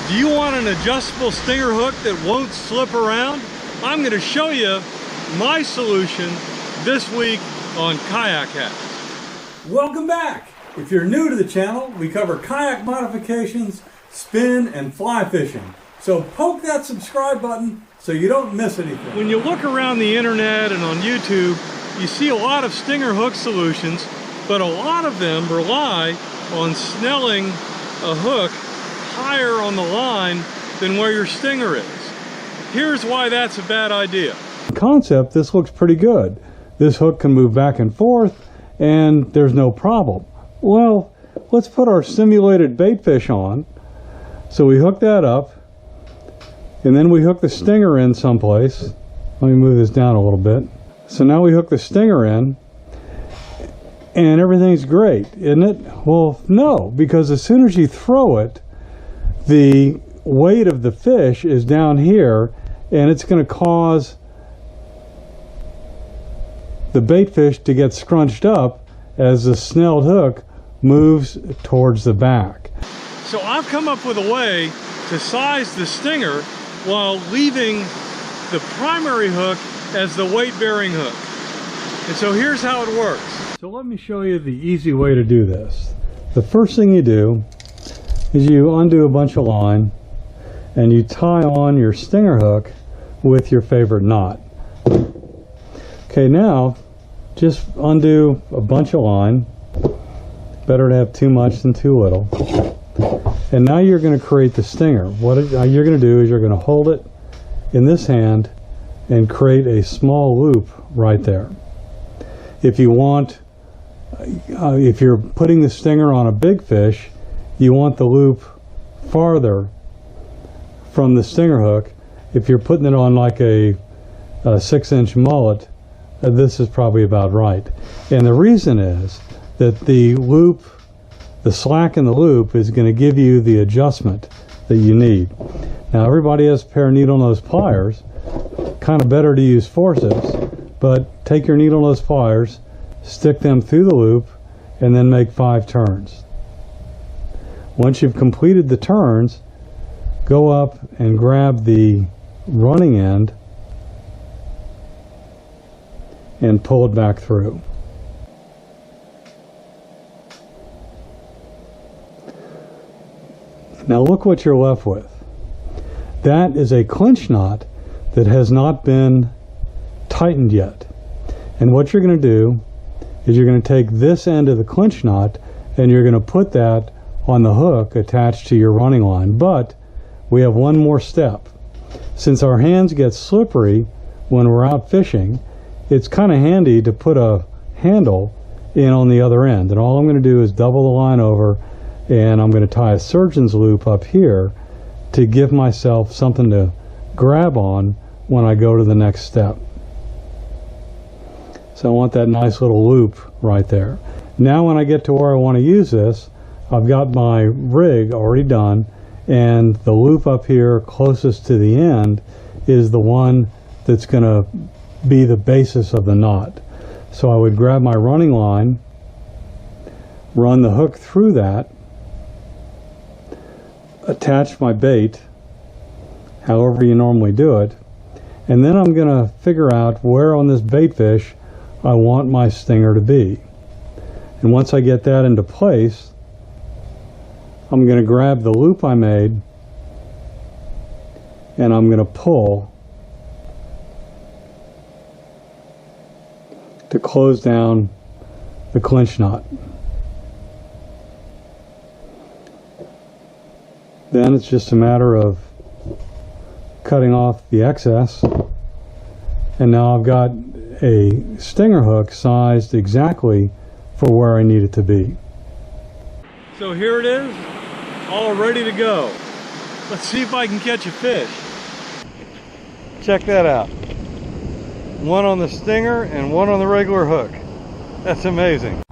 Do you want an adjustable stinger hook that won't slip around? I'm going to show you my solution this week on Kayak Hacks. Welcome back! If you're new to the channel, we cover kayak modifications, spin, and fly fishing. So poke that subscribe button so you don't miss anything. When you look around the internet and on YouTube, you see a lot of stinger hook solutions, but a lot of them rely on snelling a hook higher on the line than where your stinger is. Here's why that's a bad idea. Concept, this looks pretty good. This hook can move back and forth and there's no problem. Well, let's put our simulated bait fish on. So we hook that up and then we hook the stinger in someplace. Let me move this down a little bit. So now we hook the stinger in and everything's great, isn't it? Well, no, because as soon as you throw it, the weight of the fish is down here and it's going to cause the bait fish to get scrunched up as the snelled hook moves towards the back. So I've come up with a way to size the stinger while leaving the primary hook as the weight-bearing hook. And so here's how it works. So let me show you the easy way to do this. The first thing you do is you undo a bunch of line and you tie on your stinger hook with your favorite knot. Okay, now just undo a bunch of line. Better to have too much than too little. And now you're going to create the stinger. What you're going to do is you're going to hold it in this hand and create a small loop right there. If you want, if you're putting the stinger on a big fish, you want the loop farther from the stinger hook. If you're putting it on like a 6-inch mullet, this is probably about right. And the reason is that the loop, the slack in the loop is going to give you the adjustment that you need. Now everybody has a pair of needle nose pliers, kind of better to use forceps, but take your needle nose pliers, stick them through the loop, and then make 5 turns. Once you've completed the turns, go up and grab the running end and pull it back through. Now look what you're left with. That is a clinch knot that has not been tightened yet. And what you're going to do is you're going to take this end of the clinch knot and you're going to put that on the hook attached to your running line. But we have one more step. Since our hands get slippery when we're out fishing, it's kind of handy to put a handle in on the other end. And all I'm going to do is double the line over and I'm going to tie a surgeon's loop up here to give myself something to grab on when I go to the next step. So I want that nice little loop right there. Now when I get to where I want to use this, I've got my rig already done, and the loop up here closest to the end is the one that's going to be the basis of the knot. So I would grab my running line, run the hook through that, attach my bait, however you normally do it, and then I'm going to figure out where on this bait fish I want my stinger to be. And once I get that into place, I'm going to grab the loop I made and I'm going to pull to close down the clinch knot. Then it's just a matter of cutting off the excess, and now I've got a stinger hook sized exactly for where I need it to be. So here it is, all ready to go. Let's see if I can catch a fish. Check that out. One on the stinger and one on the regular hook. That's amazing.